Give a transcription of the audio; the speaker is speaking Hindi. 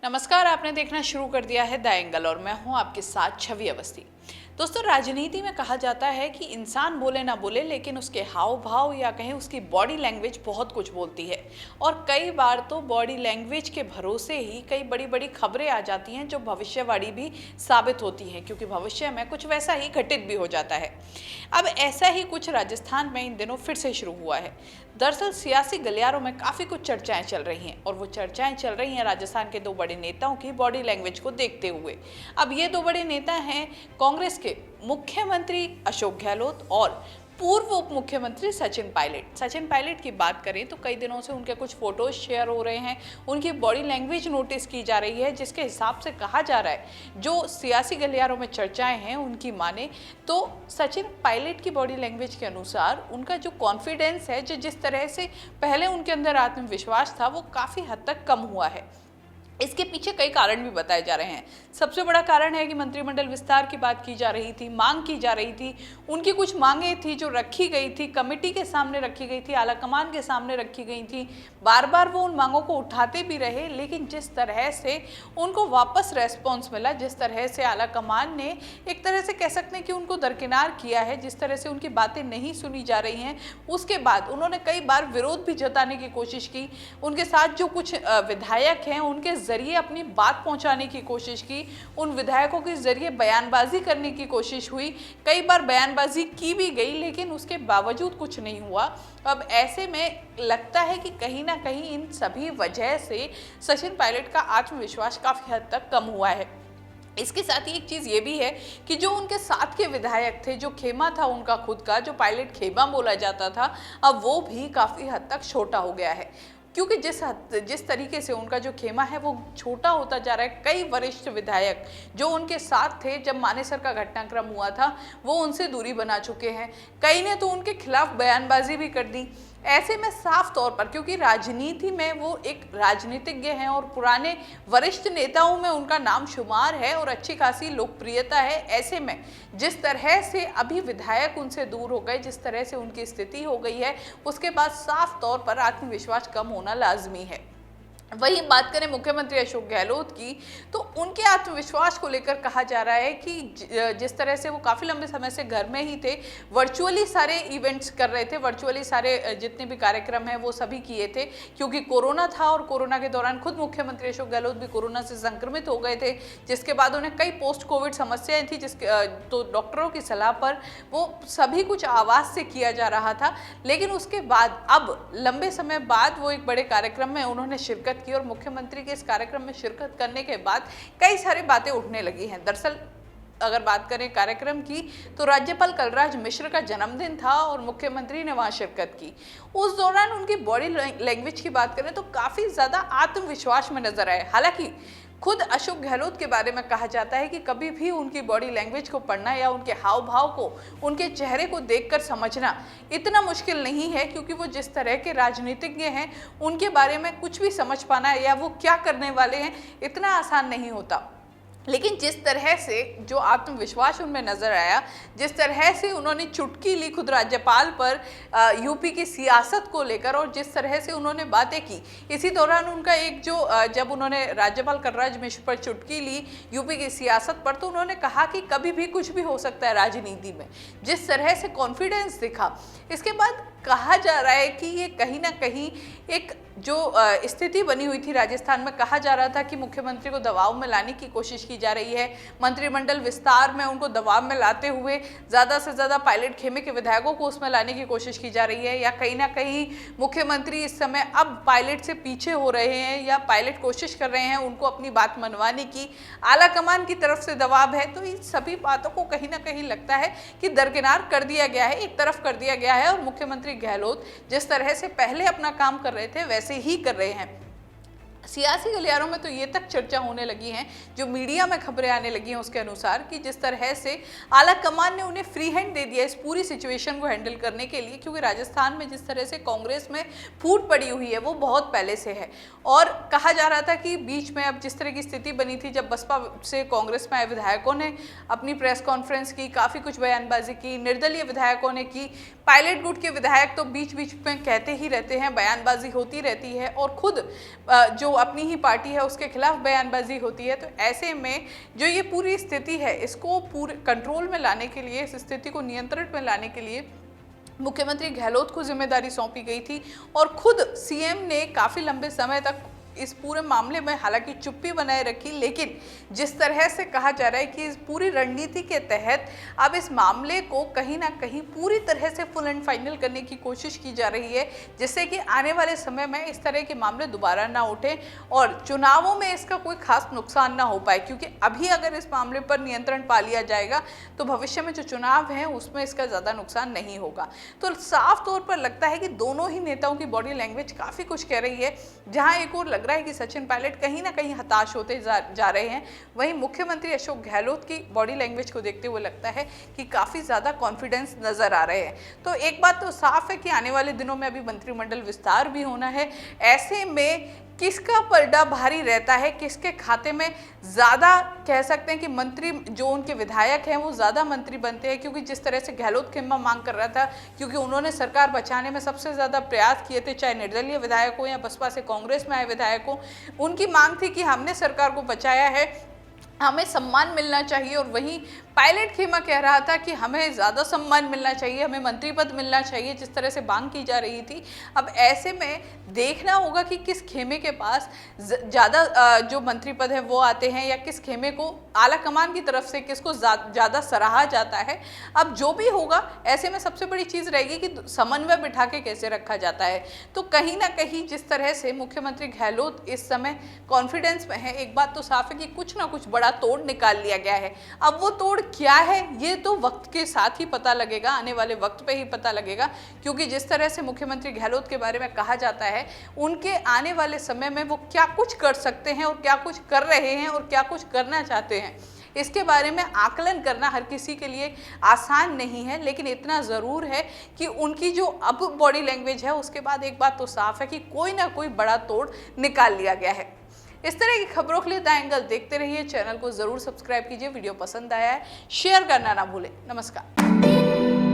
नमस्कार, आपने देखना शुरू कर दिया है द एंगल और मैं हूं आपके साथ छवि अवस्थी। दोस्तों, राजनीति में कहा जाता है कि इंसान बोले ना बोले लेकिन उसके हाव भाव या कहें उसकी बॉडी लैंग्वेज बहुत कुछ बोलती है। और कई बार तो बॉडी लैंग्वेज के भरोसे ही कई बड़ी बड़ी खबरें आ जाती हैं जो भविष्यवाणी भी साबित होती हैं, क्योंकि भविष्य में कुछ वैसा ही घटित भी हो जाता है। अब ऐसा ही कुछ राजस्थान में इन दिनों फिर से शुरू हुआ है। दरअसल सियासी गलियारों में काफ़ी कुछ चर्चाएं चल रही हैं और वो चर्चाएं चल रही हैं राजस्थान के दो बड़े नेताओं की बॉडी लैंग्वेज को देखते हुए। अब ये दो बड़े नेता हैं कांग्रेस के मुख्यमंत्री अशोक गहलोत और पूर्व उप मुख्यमंत्री सचिन पायलट। सचिन पायलट की बात करें तो कई दिनों से उनके कुछ फोटोज शेयर हो रहे हैं, उनकी बॉडी लैंग्वेज नोटिस की जा रही है, जिसके हिसाब से कहा जा रहा है जो सियासी गलियारों में चर्चाएं हैं उनकी माने तो सचिन पायलट की बॉडी लैंग्वेज के अनुसार उनका जो कॉन्फिडेंस है, जो जिस तरह से पहले उनके अंदर आत्मविश्वास था, वो काफ़ी हद तक कम हुआ है। इसके पीछे कई कारण भी बताए जा रहे हैं। सबसे बड़ा कारण है कि मंत्रिमंडल विस्तार की बात की जा रही थी, मांग की जा रही थी, उनकी कुछ मांगें थी जो रखी गई थी, कमेटी के सामने रखी गई थी, आलाकमान के सामने रखी गई थी। बार बार वो उन मांगों को उठाते भी रहे, लेकिन जिस तरह से उनको वापस रेस्पॉन्स मिला, जिस तरह से आलाकमान ने एक तरह से कह सकते हैं कि उनको दरकिनार किया है, जिस तरह से उनकी बातें नहीं सुनी जा रही हैं, उसके बाद उन्होंने कई बार विरोध भी जताने की कोशिश की। उनके साथ जो कुछ विधायक हैं उनके जरिए अपनी बात पहुंचाने की कोशिश की, उन विधायकों के जरिए बयानबाजी करने की कोशिश हुई, कई बार बयानबाजी की भी गई, लेकिन उसके बावजूद कुछ नहीं हुआ। अब ऐसे में लगता है कि कहीं ना कहीं इन सभी वजह से सचिन पायलट का आत्मविश्वास काफी हद तक कम हुआ है। इसके साथ ही एक चीज़ ये भी है कि जो उनके साथ के विधायक थे, जो खेमा था उनका खुद का, जो पायलट खेमा बोला जाता था, अब वो भी काफ़ी हद तक छोटा हो गया है, क्योंकि जिस तरीके से उनका जो खेमा है वो छोटा होता जा रहा है। कई वरिष्ठ विधायक जो उनके साथ थे जब मानेसर का घटनाक्रम हुआ था, वो उनसे दूरी बना चुके हैं। कई ने तो उनके खिलाफ बयानबाजी भी कर दी। ऐसे में साफ तौर पर, क्योंकि राजनीति में वो एक राजनीतिज्ञ हैं और पुराने वरिष्ठ नेताओं में उनका नाम शुमार है और अच्छी खासी लोकप्रियता है, ऐसे में जिस तरह से अभी विधायक उनसे दूर हो गए, जिस तरह से उनकी स्थिति हो गई है, उसके बाद साफ तौर पर आत्मविश्वास कम होना लाजमी है। वहीं बात करें मुख्यमंत्री अशोक गहलोत की, तो उनके आत्मविश्वास को लेकर कहा जा रहा है कि जिस तरह से वो काफ़ी लंबे समय से घर में ही थे, वर्चुअली सारे इवेंट्स कर रहे थे, वर्चुअली सारे जितने भी कार्यक्रम हैं वो सभी किए थे, क्योंकि कोरोना था और कोरोना के दौरान खुद मुख्यमंत्री अशोक गहलोत भी कोरोना से संक्रमित हो गए थे, जिसके बाद उन्हें कई पोस्ट कोविड समस्याएं थी, तो डॉक्टरों की सलाह पर वो सभी कुछ आवाज़ से किया जा रहा था। लेकिन उसके बाद अब लंबे समय बाद वो एक बड़े कार्यक्रम में उन्होंने शिरकत की और मुख्यमंत्री के इस कार्यक्रम में शिरकत करने के बाद कई सारी बातें उठने लगी हैं। दरअसल अगर बात करें कार्यक्रम की, तो राज्यपाल कलराज मिश्र का जन्मदिन था और मुख्यमंत्री ने वहां शिरकत की। उस दौरान उनकी बॉडी लैंग्वेज की बात करें तो काफी ज्यादा आत्मविश्वास में नजर आए। हालांकि खुद अशोक गहलोत के बारे में कहा जाता है कि कभी भी उनकी बॉडी लैंग्वेज को पढ़ना या उनके हाव भाव को, उनके चेहरे को देखकर समझना इतना मुश्किल नहीं है, क्योंकि वो जिस तरह के राजनीतिज्ञ हैं उनके बारे में कुछ भी समझ पाना या वो क्या करने वाले हैं इतना आसान नहीं होता। लेकिन जिस तरह से जो आत्मविश्वास उनमें नजर आया, जिस तरह से उन्होंने चुटकी ली खुद राज्यपाल पर यूपी की सियासत को लेकर, और जिस तरह से उन्होंने बातें की, इसी दौरान उनका एक जो जब उन्होंने राज्यपाल कलराज मिश्र पर चुटकी ली यूपी की सियासत पर, तो उन्होंने कहा कि कभी भी कुछ भी हो सकता है राजनीति में। जिस तरह से कॉन्फिडेंस दिखा, इसके बाद कहा जा रहा है कि ये कहीं ना कहीं एक जो स्थिति बनी हुई थी राजस्थान में, कहा जा रहा था कि मुख्यमंत्री को दबाव में लाने की कोशिश की जा रही है, मंत्रिमंडल विस्तार में उनको दबाव में लाते हुए ज़्यादा से ज़्यादा पायलट खेमे के विधायकों को उसमें लाने की कोशिश की जा रही है, या कहीं ना कहीं मुख्यमंत्री इस समय अब पायलट से पीछे हो रहे हैं या पायलट कोशिश कर रहे हैं उनको अपनी बात मनवाने की, आलाकमान की तरफ से दबाव है। तो इन सभी बातों को कहीं ना कहीं लगता है कि दरकिनार कर दिया गया है, एक तरफ कर दिया गया है, और मुख्यमंत्री गहलोत जिस तरह से पहले अपना काम कर रहे थे वैसे ही कर रहे हैं। सियासी गलियारों में तो ये तक चर्चा होने लगी है, जो मीडिया में खबरें आने लगी हैं उसके अनुसार, कि जिस तरह से आला कमान ने उन्हें फ्री हैंड दे दिया इस पूरी सिचुएशन को हैंडल करने के लिए, क्योंकि राजस्थान में जिस तरह से कांग्रेस में फूट पड़ी हुई है वो बहुत पहले से है। और कहा जा रहा था कि बीच में अब जिस तरह की स्थिति बनी थी, जब बसपा से कांग्रेस में आए विधायकों ने अपनी प्रेस कॉन्फ्रेंस की, काफ़ी कुछ बयानबाजी की, निर्दलीय विधायकों ने की, पायलट गुट के विधायक तो बीच बीच में कहते ही रहते हैं, बयानबाजी होती रहती है, और खुद जो अपनी ही पार्टी है उसके खिलाफ बयानबाजी होती है। तो ऐसे में जो ये पूरी स्थिति है इसको पूरे कंट्रोल में लाने के लिए, इस स्थिति को नियंत्रण में लाने के लिए मुख्यमंत्री गहलोत को जिम्मेदारी सौंपी गई थी और खुद सीएम ने काफ़ी लंबे समय तक इस पूरे मामले में हालांकि चुप्पी बनाए रखी, लेकिन जिस तरह से कहा जा रहा है कि इस पूरी रणनीति के तहत अब इस मामले को कहीं ना कहीं पूरी तरह से फुल एंड फाइनल करने की कोशिश की जा रही है, जिससे कि आने वाले समय में इस तरह के मामले दोबारा ना उठे और चुनावों में इसका कोई खास नुकसान ना हो पाए। क्योंकि अभी अगर इस मामले पर नियंत्रण पा लिया जाएगा तो भविष्य में जो चुनाव है उसमें इसका ज़्यादा नुकसान नहीं होगा। तो साफ तौर पर लगता है कि दोनों ही नेताओं की बॉडी लैंग्वेज काफ़ी कुछ कह रही है। जहाँ एक और रहा है कि सचिन पायलट कहीं ना कहीं हताश होते जा रहे हैं, वहीं मुख्यमंत्री अशोक गहलोत की बॉडी लैंग्वेज को देखते हुए लगता है कि काफ़ी ज़्यादा कॉन्फिडेंस नज़र आ रहे हैं। तो एक बात तो साफ है कि आने वाले दिनों में अभी मंत्रिमंडल विस्तार भी होना है। ऐसे में किसका पलड़ा भारी रहता है, किसके खाते में ज़्यादा कह सकते हैं कि मंत्री जो उनके विधायक हैं वो ज़्यादा मंत्री बनते हैं। क्योंकि जिस तरह से गहलोत खेमा मांग कर रहा था, क्योंकि उन्होंने सरकार बचाने में सबसे ज़्यादा प्रयास किए थे, चाहे निर्दलीय विधायक हो या बसपा से कांग्रेस में आए विधायक हो, उनकी मांग थी कि हमने सरकार को बचाया है, हमें सम्मान मिलना चाहिए। और वहीं पायलट खेमा कह रहा था कि हमें ज़्यादा सम्मान मिलना चाहिए, हमें मंत्री पद मिलना चाहिए, जिस तरह से मांग की जा रही थी। अब ऐसे में देखना होगा कि किस खेमे के पास ज़्यादा जो मंत्री पद है वो आते हैं, या किस खेमे को आला कमान की तरफ से किसको ज़्यादा सराहा जाता है। अब जो भी होगा, ऐसे में सबसे बड़ी चीज़ रहेगी कि समन्वय बिठा के कैसे रखा जाता है। तो कहीं ना कहीं जिस तरह से मुख्यमंत्री गहलोत इस समय कॉन्फिडेंस में है, एक बात तो साफ है कि कुछ ना कुछ बड़ा तोड़ निकाल लिया गया है। अब वो तोड़ क्या है ये तो वक्त के साथ ही पता लगेगा, आने वाले वक्त पे ही पता लगेगा। क्योंकि जिस तरह से मुख्यमंत्री गहलोत के बारे में कहा जाता है, उनके आने वाले समय में वो क्या कुछ कर सकते हैं और क्या कुछ कर रहे हैं और क्या कुछ करना चाहते हैं, इसके बारे में आकलन करना हर किसी के लिए आसान नहीं है। लेकिन इतना ज़रूर है कि उनकी जो अब बॉडी लैंग्वेज है उसके बाद एक बात तो साफ है कि कोई ना कोई बड़ा तोड़ निकाल लिया गया है। इस तरह की खबरों के लिए द एंगल देखते रहिए। चैनल को जरूर सब्सक्राइब कीजिए। वीडियो पसंद आया है शेयर करना ना भूलें। नमस्कार।